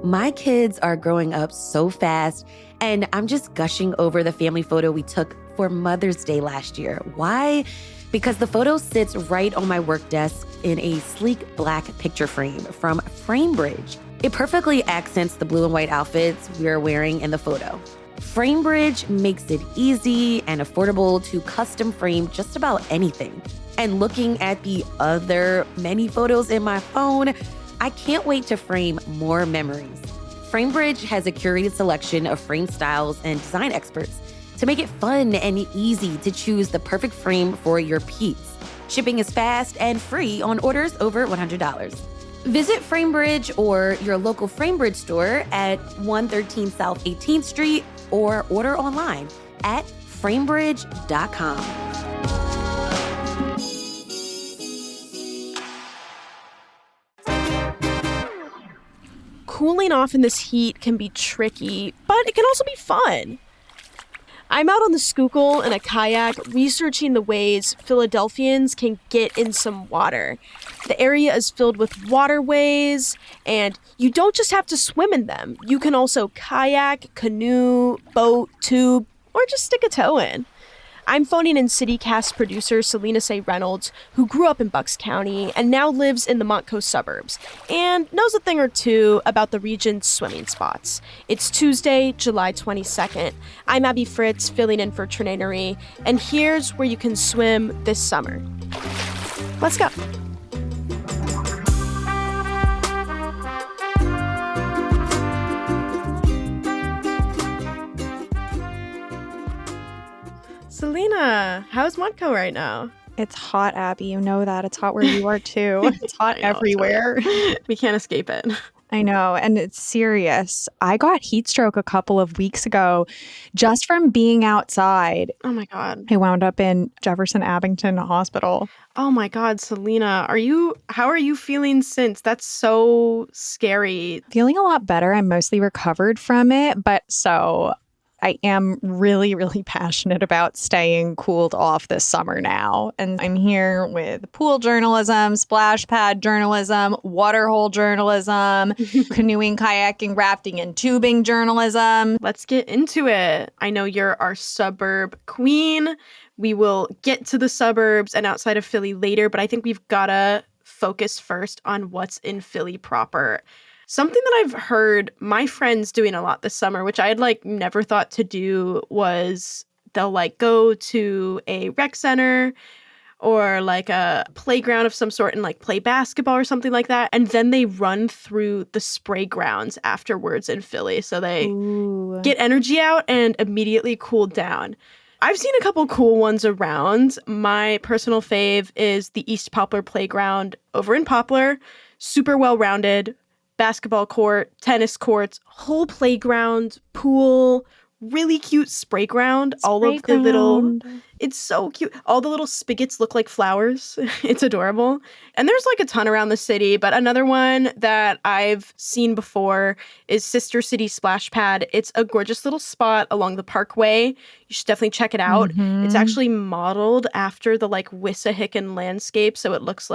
My kids are growing up so fast, and I'm just gushing over the family photo we took for Mother's Day last year. Why? Because the photo sits right on my work desk in a sleek black picture frame from Framebridge. It perfectly accents the blue and white outfits we're wearing in the photo. Framebridge makes it easy and affordable to custom frame just about anything. And looking at the other many photos in my phone, I can't wait to frame more memories. Framebridge has a curated selection of frame styles and design experts to make it fun and easy to choose the perfect frame for your piece. Shipping is fast and free on orders over $100. Visit Framebridge or your local Framebridge store at 113 South 18th Street or order online at framebridge.com. Cooling off in this heat can be tricky, but it can also be fun. I'm out on the Schuylkill in a kayak researching the ways Philadelphians can get in some water. The area is filled with waterways, and you don't just have to swim in them. You can also kayak, canoe, boat, tube, or just stick a toe in. I'm phoning in CityCast producer Selena Seay-Reynolds, who grew up in Bucks County and now lives in the Montcoast suburbs, and knows a thing or two about the region's swimming spots. It's Tuesday, July 22nd. I'm Abby Fritz, filling in for Trinae Nari, and here's where you can swim this summer. Let's go. Selena, how's Montco right now? It's hot, Abby. You know that. It's hot where you are, too. It's hot everywhere. We can't escape it. I know, and it's serious. I got heat stroke a couple of weeks ago just from being outside. Oh, my God. I wound up in Jefferson Abington Hospital. Oh, my God, Selena. How are you feeling since? That's so scary. Feeling a lot better. I'm mostly recovered from it, but I am really, really passionate about staying cooled off this summer now. And I'm here with pool journalism, splash pad journalism, waterhole journalism, canoeing, kayaking, rafting, and tubing journalism. Let's get into it. I know you're our suburb queen. We will get to the suburbs and outside of Philly later, but I think we've got to focus first on what's in Philly proper. Something that I've heard my friends doing a lot this summer, which I had never thought to do, was they'll go to a rec center or a playground of some sort and play basketball or something like that. And then they run through the spray grounds afterwards in Philly. So they get energy out and immediately cool down. I've seen a couple cool ones around. My personal fave is the East Poplar Playground over in Poplar. Super well-rounded. Basketball court, tennis courts, whole playground, pool, really cute spray ground. It's so cute. All the little spigots look like flowers. It's adorable. And there's a ton around the city, but another one that I've seen before is Sister City Splash Pad. It's a gorgeous little spot along the Parkway. You should definitely check it out. Mm-hmm. It's actually modeled after the Wissahickon landscape, so it looks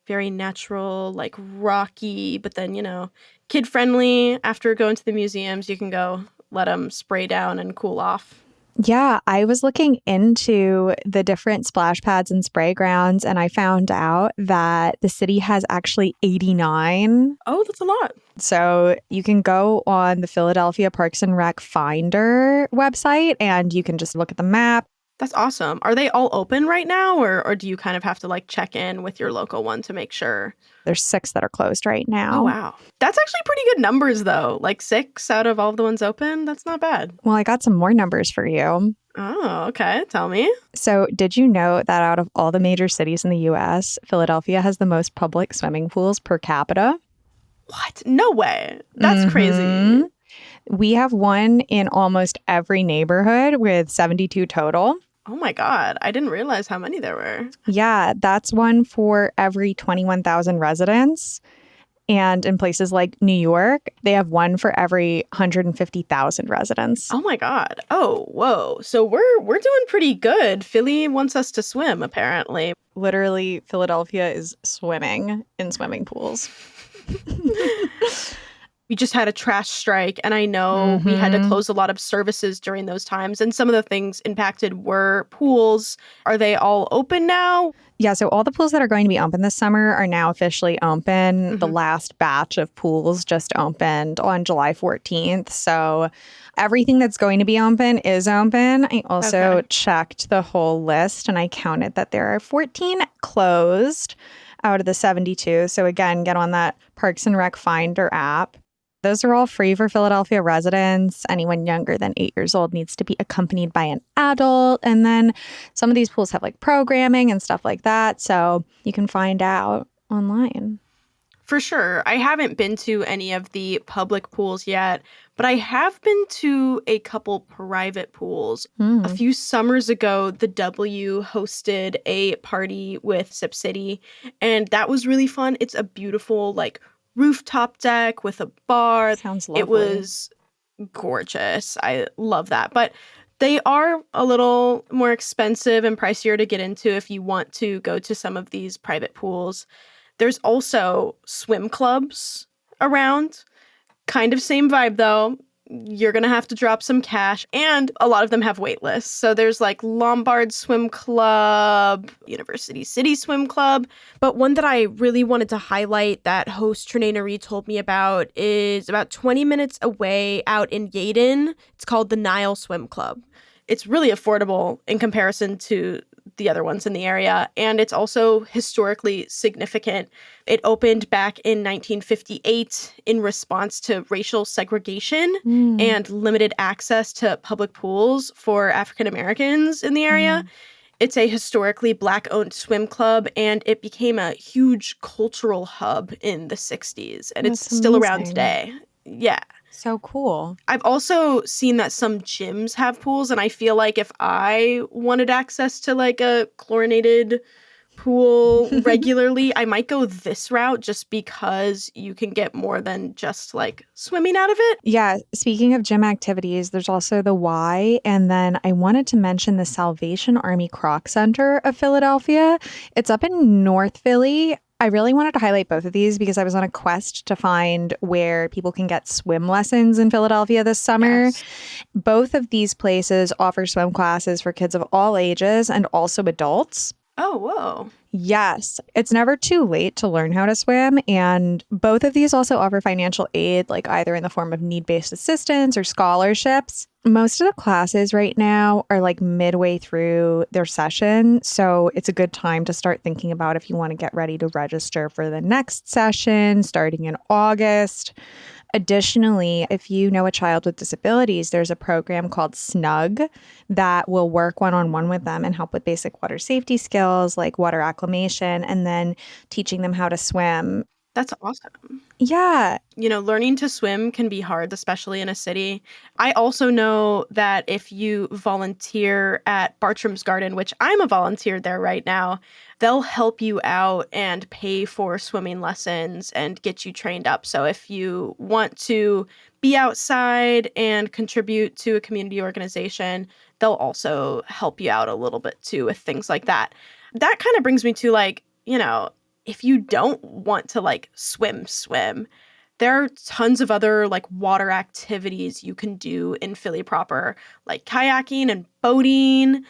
very natural, rocky, but then, kid-friendly. After going to the museums, you can go let them spray down and cool off. Yeah, I was looking into the different splash pads and spray grounds, and I found out that the city has actually 89. Oh, that's a lot. So you can go on the Philadelphia Parks and Rec Finder website, and you can just look at the map. That's awesome. Are they all open right now, or do you kind of have to check in with your local one to make sure? There's 6 that are closed right now. Oh, wow. That's actually pretty good numbers, though. 6 out of all of the ones open? That's not bad. Well, I got some more numbers for you. Oh, okay. Tell me. So did you know that out of all the major cities in the U.S., Philadelphia has the most public swimming pools per capita? What? No way. That's crazy. We have one in almost every neighborhood with 72 total. Oh my God. I didn't realize how many there were. Yeah, that's one for every 21,000 residents. And in places like New York, they have one for every 150,000 residents. Oh my God. Oh, whoa. So we're doing pretty good. Philly wants us to swim, apparently. Literally, Philadelphia is swimming in swimming pools. We just had a trash strike, and I know we had to close a lot of services during those times. And some of the things impacted were pools. Are they all open now? Yeah, so all the pools that are going to be open this summer are now officially open. The Mhm. last batch of pools just opened on July 14th. So everything that's going to be open is open. I also Okay. checked the whole list and I counted that there are 14 closed out of the 72. So again, get on that Parks and Rec Finder app. Those are all free for Philadelphia residents. Anyone younger than 8 years old needs to be accompanied by an adult. And then some of these pools have like programming and stuff like that. So you can find out online. For sure. I haven't been to any of the public pools yet, but I have been to a couple private pools. A few summers ago, the W hosted a party with Sip City, and that was really fun. It's a beautiful, like, rooftop deck with a bar. Sounds It lovely. was gorgeous. I love that. But they are a little more expensive and pricier to get into if you want to go to some of these private pools. There's also swim clubs around. Kind of same vibe though. You're going to have to drop some cash, and a lot of them have wait lists. So there's like Lombard Swim Club, University City Swim Club. But one that I really wanted to highlight that host Trinae Nari told me about is about 20 minutes away out in Yaden. It's called the Nile Swim Club. It's really affordable in comparison to the other ones in the area, and it's also historically significant. It opened back in 1958 in response to racial segregation and limited access to public pools for African Americans in the area. It's a historically Black-owned swim club, and it became a huge cultural hub in the 60s, and That's it's still around amazing. today. Yeah. So cool. I've also seen that some gyms have pools, and I feel like if I wanted access to like a chlorinated pool regularly, I might go this route just because you can get more than just like swimming out of it. Yeah, speaking of gym activities, there's also the Y. And then I wanted to mention the Salvation Army Croc Center of Philadelphia. It's up in North Philly. I really wanted to highlight both of these because I was on a quest to find where people can get swim lessons in Philadelphia this summer. Yes. Both of these places offer swim classes for kids of all ages and also adults. Oh, whoa. Yes, it's never too late to learn how to swim. And both of these also offer financial aid, like either in the form of need-based assistance or scholarships. Most of the classes right now are like midway through their session. So it's a good time to start thinking about if you want to get ready to register for the next session starting in August. Additionally, if you know a child with disabilities, there's a program called SNUG that will work one-on-one with them and help with basic water safety skills like water acclimation and then teaching them how to swim. That's awesome. Yeah. You know, learning to swim can be hard, especially in a city. I also know that if you volunteer at Bartram's Garden, which I'm a volunteer there right now, they'll help you out and pay for swimming lessons and get you trained up. So if you want to be outside and contribute to a community organization, they'll also help you out a little bit too with things like that. That kind of brings me to like, you know, if you don't want to like swim, there are tons of other like water activities you can do in Philly proper, like kayaking and boating.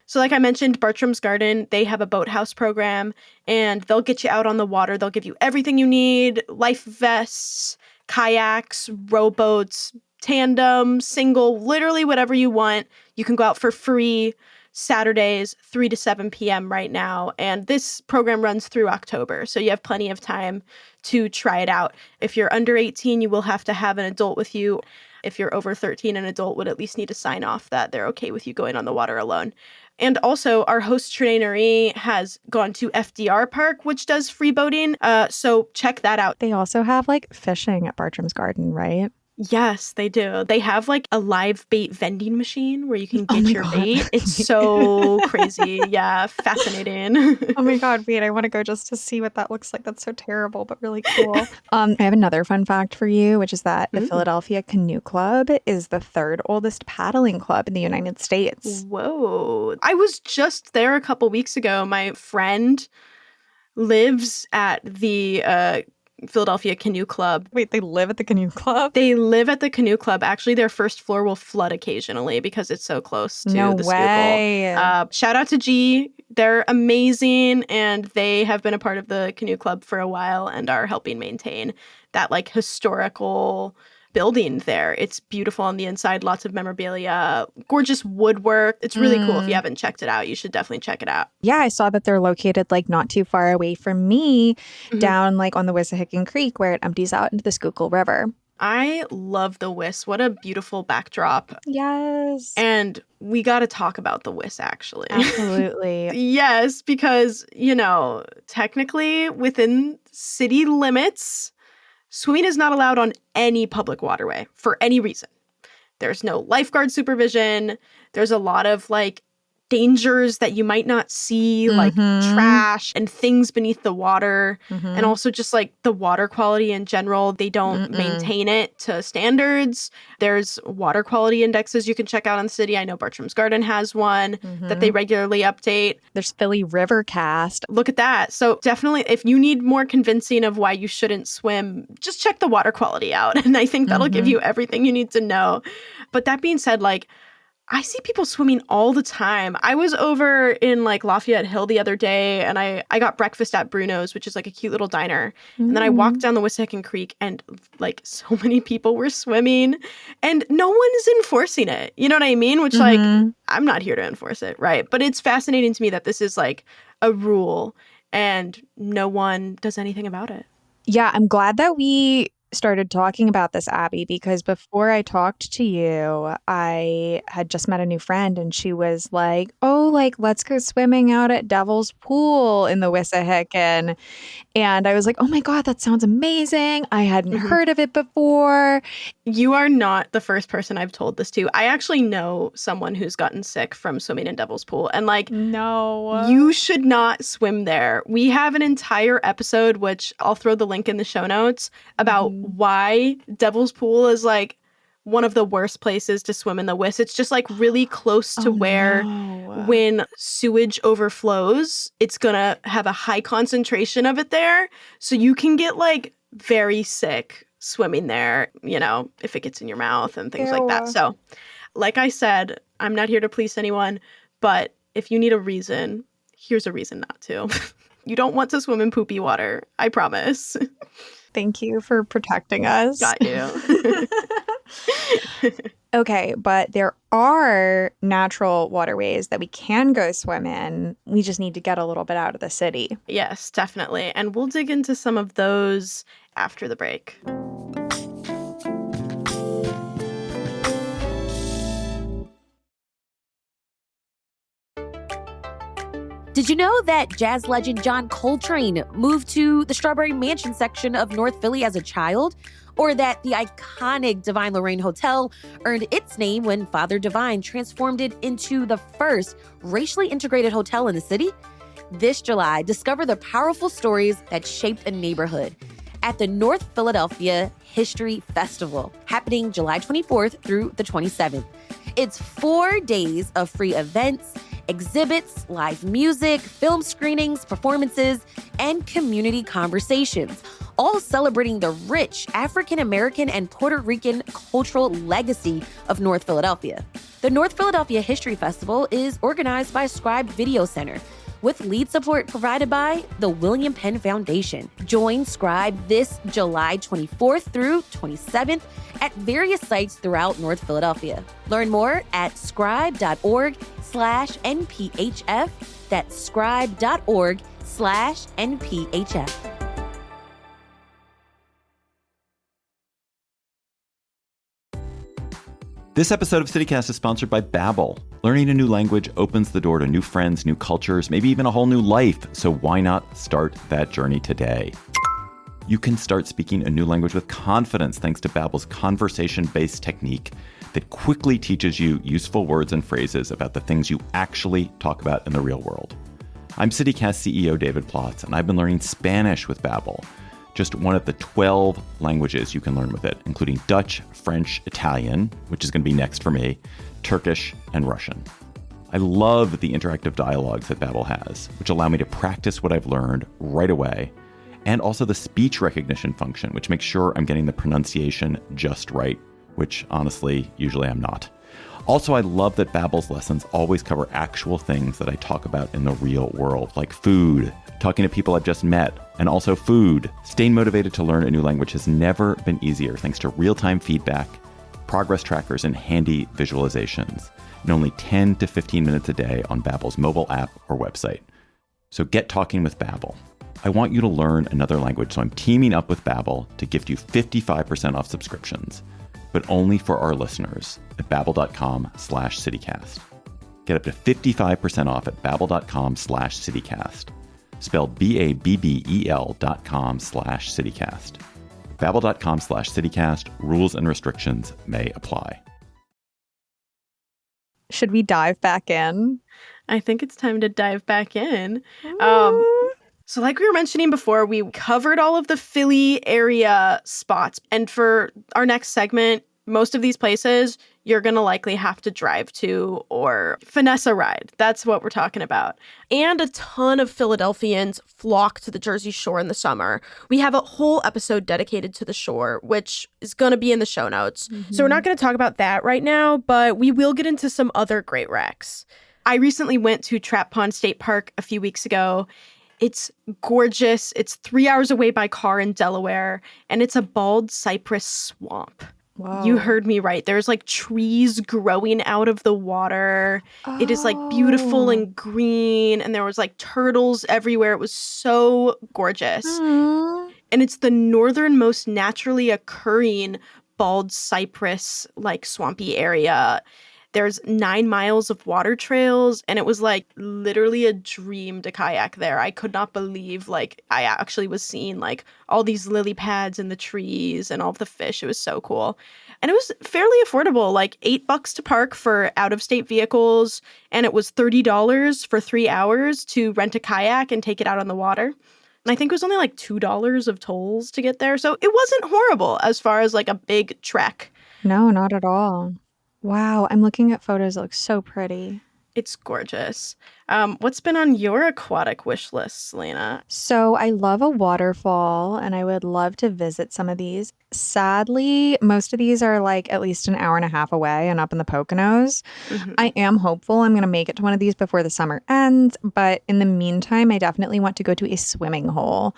So like I mentioned, Bartram's Garden, they have a boathouse program and they'll get you out on the water. They'll give you everything you need, life vests, kayaks, rowboats, tandem, single, literally whatever you want. You can go out for free Saturdays, 3 to 7 p.m. right now. And this program runs through October. So you have plenty of time to try it out. If you're under 18, you will have to have an adult with you. If you're over 13, an adult would at least need to sign off that they're okay with you going on the water alone. And also, our host, Trinae Nari, has gone to FDR Park, which does free boating. So check that out. They also have like fishing at Bartram's Garden, right? Yes, they do. They have like a live bait vending machine where you can Oh get my your God. bait. It's so crazy. Yeah, fascinating. Oh my God, wait, I want to go just to see what that looks like. That's so terrible, but really cool. I have another fun fact for you, which is that the Mm. Philadelphia Canoe Club is the third oldest paddling club in the United States. Whoa. I was just there a couple weeks ago. My friend lives at the Philadelphia Canoe Club. Wait, they live at the canoe club? They live at the Canoe Club. Actually, their first floor will flood occasionally because it's so close to No the way. Schuylkill. Shout out to G. They're amazing, and they have been a part of the Canoe Club for a while and are helping maintain that like historical building there. It's beautiful on the inside, lots of memorabilia, gorgeous woodwork. It's really cool. If you haven't checked it out, you should definitely check it out. Yeah, I saw that they're located like not too far away from me, down like on the Wissahickon Creek where it empties out into the Schuylkill River. I love the Wiss. What a beautiful backdrop. Yes. And we got to talk about the Wiss, actually. Absolutely. Yes, because, you know, technically within city limits, swimming is not allowed on any public waterway for any reason. There's no lifeguard supervision. There's a lot of like dangers that you might not see, like trash and things beneath the water. And also just like the water quality in general. They don't maintain it to standards. There's water quality indexes you can check out in the city. I know Bartram's Garden has one that they regularly update. There's Philly River Cast. Look at that. So definitely, if you need more convincing of why you shouldn't swim, just check the water quality out. And I think that'll give you everything you need to know. But that being said, like, I see people swimming all the time. I was over in like Lafayette Hill the other day and I got breakfast at Bruno's, which is like a cute little diner. And then I walked down the Wissahickon Creek and like so many people were swimming and no one is enforcing it. You know what I mean? Which like, I'm not here to enforce it, right? But it's fascinating to me that this is like a rule and no one does anything about it. Yeah, I'm glad that we started talking about this, Abby, because before I talked to you, I had just met a new friend and she was like, oh, like, let's go swimming out at Devil's Pool in the Wissahickon. And I was like, oh my God, that sounds amazing. I hadn't heard of it before. You are not the first person I've told this to. I actually know someone who's gotten sick from swimming in Devil's Pool. And like, no, you should not swim there. We have an entire episode, which I'll throw the link in the show notes, about why Devil's Pool is like one of the worst places to swim in the Wiss. It's just like really close to where when sewage overflows, it's gonna have a high concentration of it there. So you can get like very sick swimming there, you know, if it gets in your mouth and things like that. So like I said, I'm not here to police anyone, but if you need a reason, here's a reason not to. You don't want to swim in poopy water, I promise. Thank you for protecting us. Got you. Okay, but there are natural waterways that we can go swim in. We just need to get a little bit out of the city. Yes, definitely. And we'll dig into some of those after the break. Did you know that jazz legend John Coltrane moved to the Strawberry Mansion section of North Philly as a child? Or that the iconic Divine Lorraine Hotel earned its name when Father Divine transformed it into the first racially integrated hotel in the city? This July, discover the powerful stories that shaped a neighborhood at the North Philadelphia History Festival, happening July 24th through the 27th. It's 4 days of free events, exhibits, live music, film screenings, performances, and community conversations, all celebrating the rich African-American and Puerto Rican cultural legacy of North Philadelphia. The North Philadelphia History Festival is organized by Scribe Video Center, with lead support provided by the William Penn Foundation. Join Scribe this July 24th through 27th at various sites throughout North Philadelphia. Learn more at scribe.org/NPHF. That's scribe.org/NPHF. This episode of CityCast is sponsored by Babbel. Learning a new language opens the door to new friends, new cultures, maybe even a whole new life. So why not start that journey today? You can start speaking a new language with confidence thanks to Babbel's conversation-based technique that quickly teaches you useful words and phrases about the things you actually talk about in the real world. I'm CityCast CEO David Plotz, and I've been learning Spanish with Babbel, just one of the 12 languages you can learn with it, including Dutch, French, Italian, which is going to be next for me, Turkish, and Russian. I love the interactive dialogues that Babbel has, which allow me to practice what I've learned right away and also the speech recognition function, which makes sure I'm getting the pronunciation just right, which honestly, usually I'm not. Also, I love that Babbel's lessons always cover actual things that I talk about in the real world, like food, talking to people I've just met, and also food. Staying motivated to learn a new language has never been easier thanks to real-time feedback, progress trackers, and handy visualizations in only 10 to 15 minutes a day on Babbel's mobile app or website. So get talking with Babbel. I want you to learn another language, so I'm teaming up with Babbel to gift you 55% off subscriptions, but only for our listeners at babbel.com/citycast. Get up to 55% off at babbel.com/citycast. Spelled BABBEL.com/citycast. Babbel.com/citycast. Rules and restrictions may apply. Should we dive back in? I think it's time to dive back in. So like we were mentioning before, we covered all of the Philly area spots. And for our next segment, most of these places you're going to likely have to drive to or finesse a ride. That's what we're talking about. And a ton of Philadelphians flock to the Jersey Shore in the summer. We have a whole episode dedicated to the shore, which is going to be in the show notes. Mm-hmm. So we're not going to talk about that right now, but we will get into some other great wrecks. I recently went to Trap Pond State Park a few weeks ago. It's gorgeous. It's 3 hours away by car in Delaware, and it's a bald cypress swamp. Whoa. You heard me right. There's like trees growing out of the water. Oh. It is like beautiful and green, and there was like turtles everywhere. It was so gorgeous. Aww. And it's the northernmost naturally occurring bald cypress like swampy area. There's 9 miles of water trails, and it was like literally a dream to kayak there. I could not believe like I actually was seeing like all these lily pads in the trees and all of the fish. It was so cool. And it was fairly affordable, like $8 to park for out-of-state vehicles, and it was $30 for 3 hours to rent a kayak and take it out on the water. And I think it was only like $2 of tolls to get there. So it wasn't horrible as far as like a big trek. No, not at all. Wow, I'm looking at photos. It looks so pretty. It's gorgeous. What's been on your aquatic wish list, Selena? So I love a waterfall, and I would love to visit some of these. Sadly, most of these are like at least an hour and a half away and up in the Poconos. Mm-hmm. I am hopeful I'm going to make it to one of these before the summer ends, but in the meantime, I definitely want to go to a swimming hole.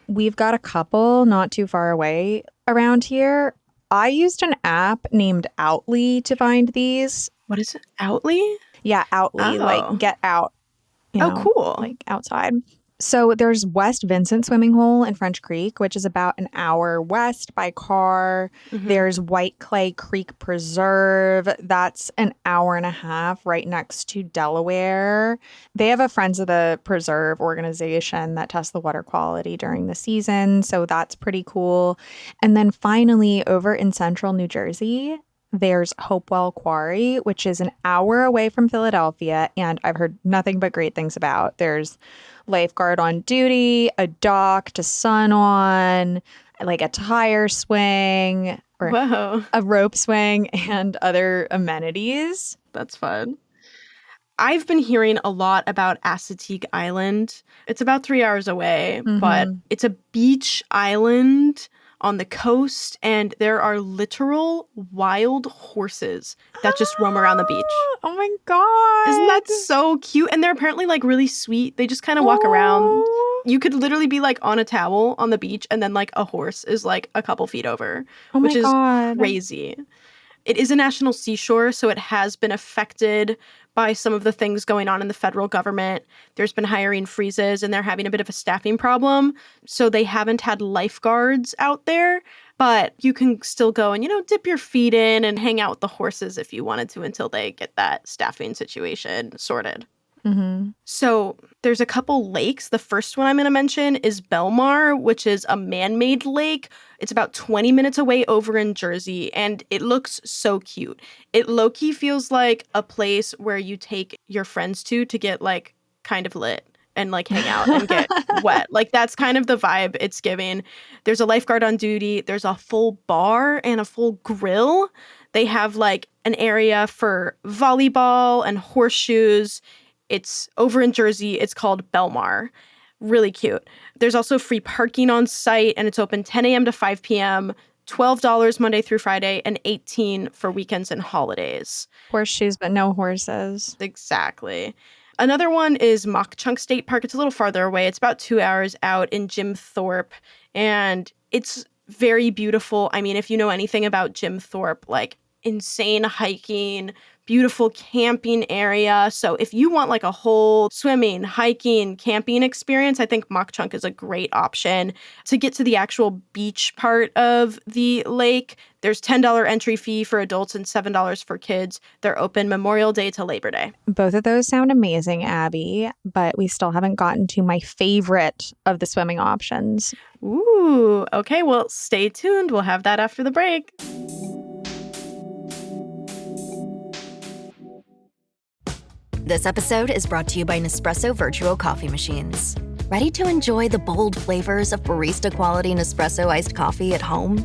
We've got a couple not too far away around here. I used an app named Outly to find these. What is it? Outly? Yeah, Outly, like get out. You know, cool. Like outside. So there's West Vincent Swimming Hole in French Creek, which is about an hour west by car. Mm-hmm. There's White Clay Creek Preserve. That's an hour and a half right next to Delaware. They have a Friends of the Preserve organization that tests the water quality during the season. So that's pretty cool. And then finally, over in central New Jersey, there's Hopewell Quarry, which is an hour away from Philadelphia, and I've heard nothing but great things about. There's lifeguard on duty, a dock to sun on, like a tire swing, or a rope swing, and other amenities. That's fun. I've been hearing a lot about Assateague Island. It's about 3 hours away, but it's a beach island on the coast, and there are literal wild horses that just roam around the beach. Oh my God. Isn't that so cute? And they're apparently like really sweet. They just kind of walk around. You could literally be like on a towel on the beach, and then like a horse is like a couple feet over, which is crazy. It is a national seashore, so it has been affected by some of the things going on in the federal government. There's been hiring freezes, and they're having a bit of a staffing problem. So they haven't had lifeguards out there, but you can still go and, you know, dip your feet in and hang out with the horses if you wanted to until they get that staffing situation sorted. Mm-hmm. So there's a couple lakes. The first one I'm going to mention is Belmar, which is a man-made lake. It's about 20 minutes away over in Jersey, and it looks so cute. It low-key feels like a place where you take your friends to get like kind of lit and like hang out and get wet. Like that's kind of the vibe it's giving. There's a lifeguard on duty. There's a full bar and a full grill. They have like an area for volleyball and horseshoes. It's over in Jersey. It's called Belmar. Really cute. There's also free parking on site, and it's open 10 a.m. to 5 p.m., $12 Monday through Friday, and $18 for weekends and holidays. Horseshoes, but no horses. Exactly. Another one is Mock Chunk State Park. It's a little farther away. It's about 2 hours out in Jim Thorpe, and it's very beautiful. I mean, if you know anything about Jim Thorpe, like insane hiking, beautiful camping area. So if you want like a whole swimming, hiking, camping experience, I think Mock Chunk is a great option. To get to the actual beach part of the lake, there's $10 entry fee for adults and $7 for kids. They're open Memorial Day to Labor Day. Both of those sound amazing, Abby, but we still haven't gotten to my favorite of the swimming options. Ooh, okay. Well, stay tuned. We'll have that after the break. This episode is brought to you by Nespresso Virtual Coffee Machines. Ready to enjoy the bold flavors of barista-quality Nespresso iced coffee at home?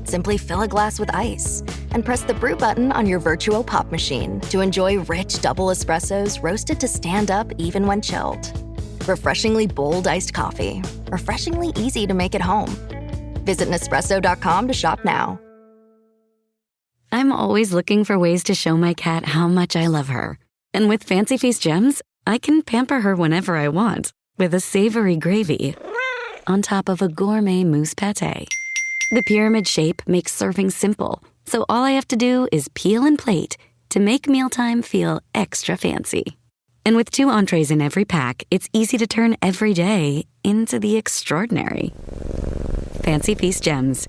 Simply fill a glass with ice and press the brew button on your virtual pop machine to enjoy rich double espressos roasted to stand up even when chilled. Refreshingly bold iced coffee. Refreshingly easy to make at home. Visit Nespresso.com to shop now. I'm always looking for ways to show my cat how much I love her. And with Fancy Feast gems, I can pamper her whenever I want with a savory gravy on top of a gourmet mousse pâté. The pyramid shape makes serving simple, so all I have to do is peel and plate to make mealtime feel extra fancy. And with 2 entrees in every pack, it's easy to turn every day into the extraordinary. Fancy Feast gems.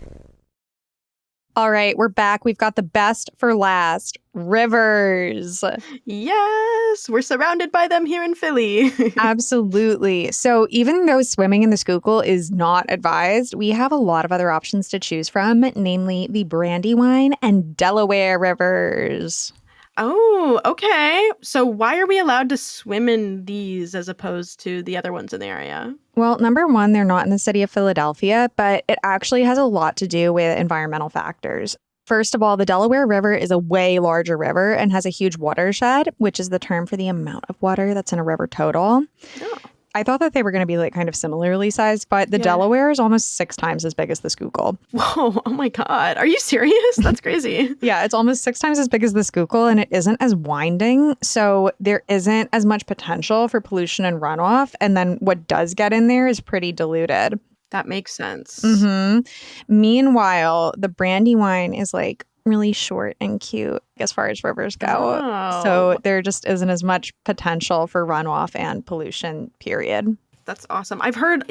All right, we're back. We've got the best for last. Rivers. Yes, we're surrounded by them here in Philly. Absolutely. So even though swimming in the Schuylkill is not advised, we have a lot of other options to choose from, namely the Brandywine and Delaware rivers. Oh, okay. So why are we allowed to swim in these as opposed to the other ones in the area? Well, number one, they're not in the city of Philadelphia, but it actually has a lot to do with environmental factors. First of all, the Delaware River is a way larger river and has a huge watershed, which is the term for the amount of water that's in a river total. Oh. I thought that they were going to be like kind of similarly sized, but the Delaware is almost 6 times as big as the Schuylkill. Whoa, oh my God. Are you serious? That's crazy. Yeah, it's almost 6 times as big as the Schuylkill, and it isn't as winding. So there isn't as much potential for pollution and runoff. And then what does get in there is pretty diluted. That makes sense. Mm-hmm. Meanwhile, the Brandywine is like really short and cute as far as rivers go. Oh. So there just isn't as much potential for runoff and pollution, period. That's awesome. I've heard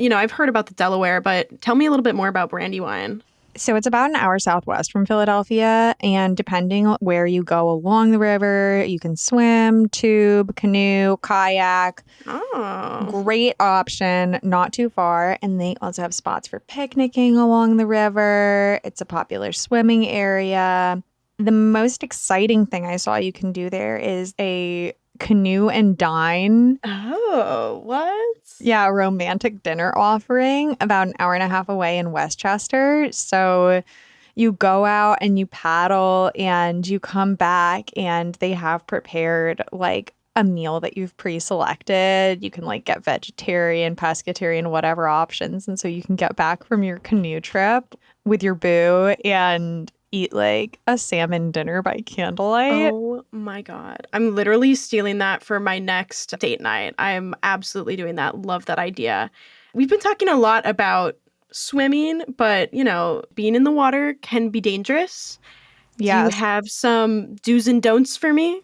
about the Delaware, but tell me a little bit more about Brandywine. So it's about an hour southwest from Philadelphia, and depending on where you go along the river, you can swim, tube, canoe, kayak. Oh. Great option, not too far. And they also have spots for picnicking along the river. It's a popular swimming area. The most exciting thing I saw you can do there is a canoe and dine. Oh, what? Yeah, a romantic dinner offering about an hour and a half away in Westchester. So you go out and you paddle and you come back and they have prepared like a meal that you've pre-selected. You can like get vegetarian, pescatarian, whatever options. And so you can get back from your canoe trip with your boo and eat like a salmon dinner by candlelight. Oh my God. I'm literally stealing that for my next date night. I'm absolutely doing that. Love that idea. We've been talking a lot about swimming, but being in the water can be dangerous. Yes. Do you have some do's and don'ts for me?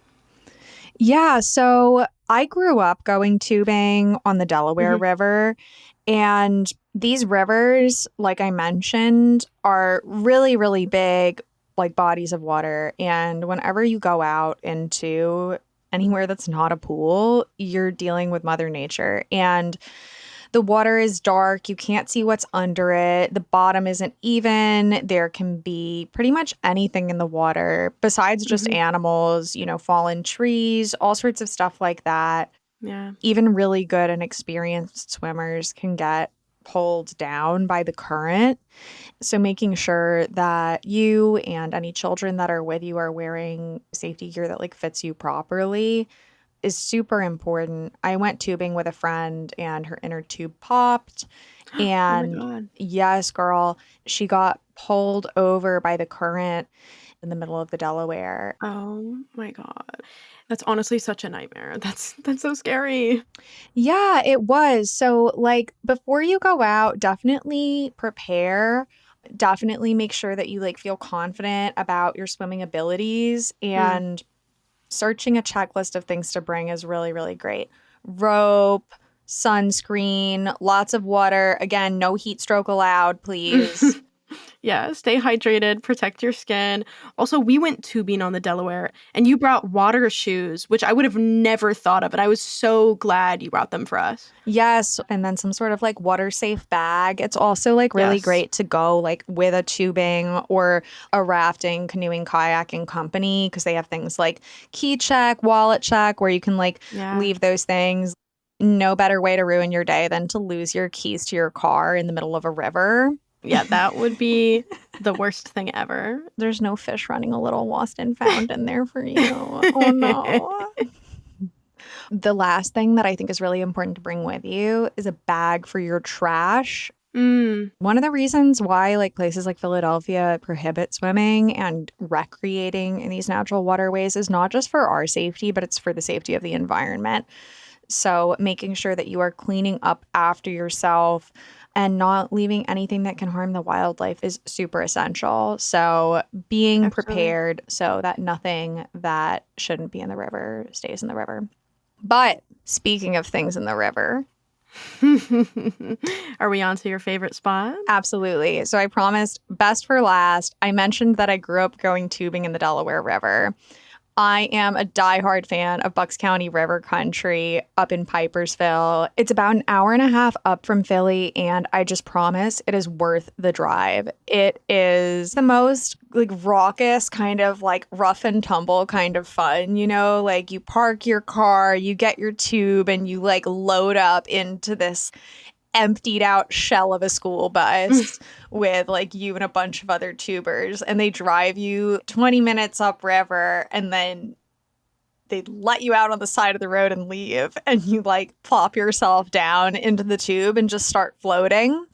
Yeah, so I grew up going tubing on the Delaware River, and these rivers, like I mentioned, are really, really big, like bodies of water. And whenever you go out into anywhere that's not a pool, you're dealing with Mother Nature. And the water is dark. You can't see what's under it. The bottom isn't even. There can be pretty much anything in the water besides just animals, fallen trees, all sorts of stuff like that. Yeah. Even really good and experienced swimmers can get pulled down by the current. So making sure that you and any children that are with you are wearing safety gear that like fits you properly. is super important. I went tubing with a friend and her inner tube popped. Oh my And God. yes, girl, she got pulled over by the current in the middle of the Delaware. Oh my God. That's honestly such a nightmare. That's so scary. Yeah, it was. So, like, before you go out, definitely prepare. Definitely make sure that you like feel confident about your swimming abilities, Mm. and searching a checklist of things to bring is really, really great. Rope, sunscreen, lots of water. Again, no heat stroke allowed, please. Yeah, stay hydrated, protect your skin. Also, we went tubing on the Delaware and you brought water shoes, which I would have never thought of. And I was so glad you brought them for us. Yes, and then some sort of like water safe bag. It's also like really Yes. great to go like with a tubing or a rafting, canoeing, kayaking company because they have things like key check, wallet check, where you can like Yeah. leave those things. No better way to ruin your day than to lose your keys to your car in the middle of a river. Yeah, that would be the worst thing ever. There's no fish running a little lost and found in there for you. Oh no. The last thing that I think is really important to bring with you is a bag for your trash. Mm. One of the reasons why like places like Philadelphia prohibit swimming and recreating in these natural waterways is not just for our safety, but it's for the safety of the environment. So making sure that you are cleaning up after yourself and not leaving anything that can harm the wildlife is super essential. So being Absolutely. prepared so that nothing that shouldn't be in the river stays in the river. But speaking of things in the river, Are we on to your favorite spot? absolutely. So I promised best for last. I mentioned that I grew up going tubing in the Delaware River. I am a diehard fan of Bucks County River Country up in Pipersville. It's about an hour and a half up from Philly, and I just promise it is worth the drive. It is the most like raucous, kind of like rough and tumble kind of fun, you know, like you park your car, you get your tube, and you like load up into this emptied out shell of a school bus with like you and a bunch of other tubers, and they drive you 20 minutes upriver and then they let you out on the side of the road and leave, and you like plop yourself down into the tube and just start floating.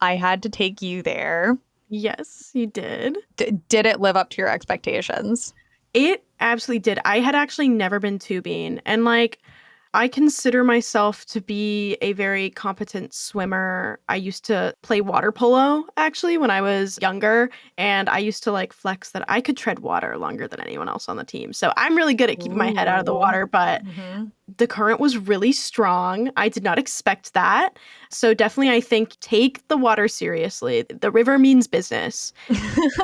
I had to take you there. Yes, you did. Did it live up to your expectations? It absolutely did. I had actually never been tubing, and like I consider myself to be a very competent swimmer. I used to play water polo actually when I was younger, and I used to like flex that I could tread water longer than anyone else on the team. So I'm really good at keeping my head out of the water, but the current was really strong. I did not expect that. So definitely I think take the water seriously. The river means business.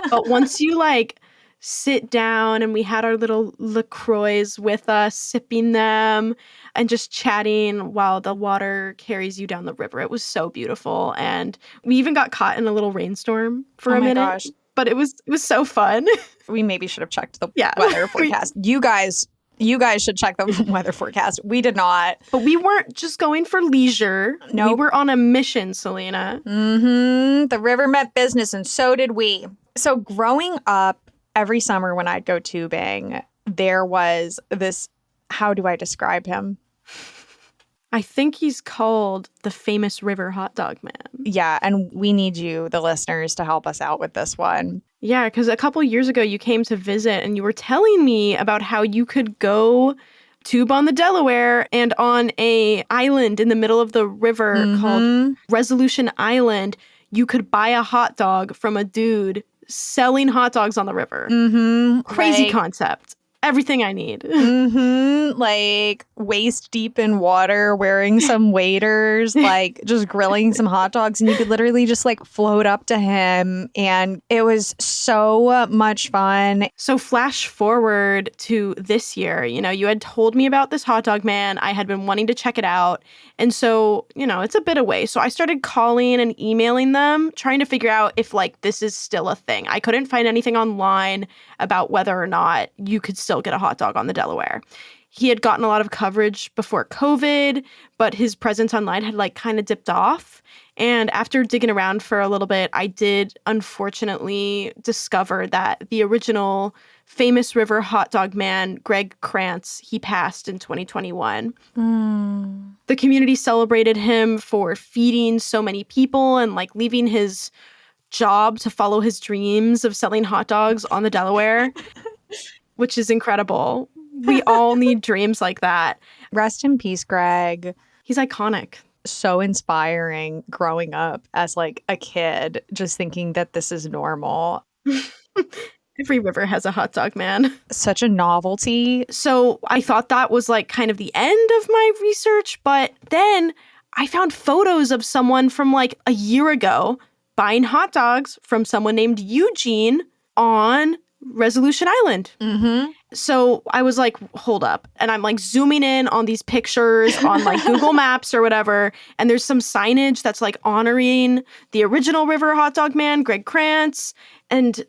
But once you like sit down and we had our little LaCroix with us, sipping them and just chatting while the water carries you down the river. It was so beautiful. And we even got caught in a little rainstorm for a my minute. gosh. But it was so fun. We maybe should have checked the Yeah. weather forecast. You guys should check the weather forecast. We did not. But we weren't just going for leisure. We Nope. were on a mission, Selena. The river meant business, and so did we. So growing up, every summer when I'd go tubing, there was this, how do I describe him? I think he's called the Famous River Hotdog Man. Yeah, and we need you, the listeners, to help us out with this one. Yeah, because a couple years ago you came to visit and you were telling me about how you could go tube on the Delaware and on a island in the middle of the river called Resolution Island, you could buy a hot dog from a dude selling hot dogs on the river. Crazy concept. Everything I need. Like waist deep in water, wearing some waders, like just grilling some hot dogs, and you could literally just like float up to him, and it was so much fun. So flash forward to this year, you had told me about this hot dog man. I had been wanting to check it out. And so, it's a bit away. So I started calling and emailing them, trying to figure out if like this is still a thing. I couldn't find anything online about whether or not you could still get a hot dog on the Delaware. He had gotten a lot of coverage before COVID, but his presence online had like kind of dipped off. And after digging around for a little bit, I did unfortunately discover that the original Famous River Hotdog Man, Greg Krantz, he passed in 2021. The community celebrated him for feeding so many people and like leaving his job to follow his dreams of selling hot dogs on the Delaware, which is incredible. We all need dreams like that. Rest in peace, Greg. He's iconic. So inspiring growing up as like a kid, just thinking that this is normal. Every river has a hot dog man. Such a novelty. So I thought that was like kind of the end of my research, but then I found photos of someone from like a year ago buying hot dogs from someone named Eugene on Resolution Island. So I was like, hold up. And I'm like zooming in on these pictures on like Google Maps or whatever. And there's some signage that's like honoring the original River Hot Dog Man, Greg Krantz. And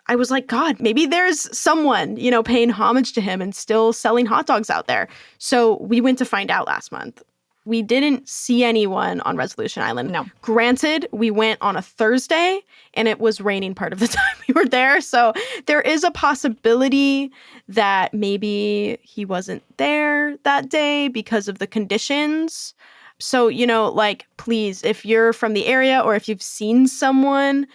I was like, God, maybe there's someone, you know, paying homage to him and still selling hot dogs out there. So we went to find out last month. We didn't see anyone on Resolution Island. No. Granted, we went on a Thursday and it was raining part of the time we were there. So there is a possibility that maybe he wasn't there that day because of the conditions. So, you know, like, please, if you're from the area or if you've seen someone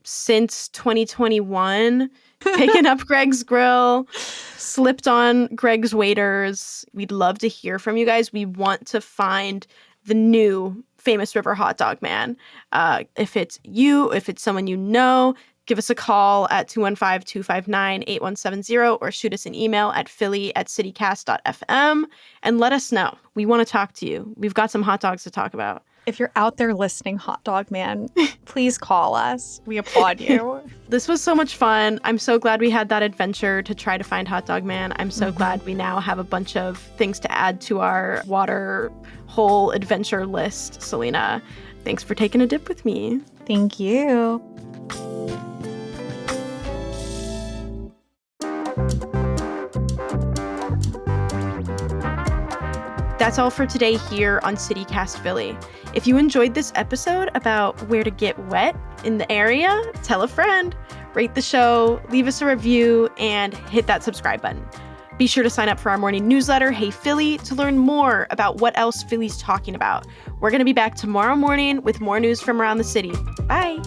since 2021 picking up Greg's grill, slipped on Greg's waiters, we'd love to hear from you guys. We want to find the new Famous River Hot Dog Man. If it's you, if it's someone you know, give us a call at 215-259-8170 or shoot us an email at philly@citycast.fm and let us know. We want to talk to you. We've got some hot dogs to talk about. If you're out there listening, Hot Dog Man, please call us. We applaud you. This was so much fun. I'm so glad we had that adventure to try to find Hot Dog Man. I'm so glad we now have a bunch of things to add to our water hole adventure list. Selena, thanks for taking a dip with me. Thank you. That's all for today here on CityCast Philly. If you enjoyed this episode about where to get wet in the area, tell a friend, rate the show, leave us a review, and hit that subscribe button. Be sure to sign up for our morning newsletter, Hey Philly, to learn more about what else Philly's talking about. We're going to be back tomorrow morning with more news from around the city. Bye.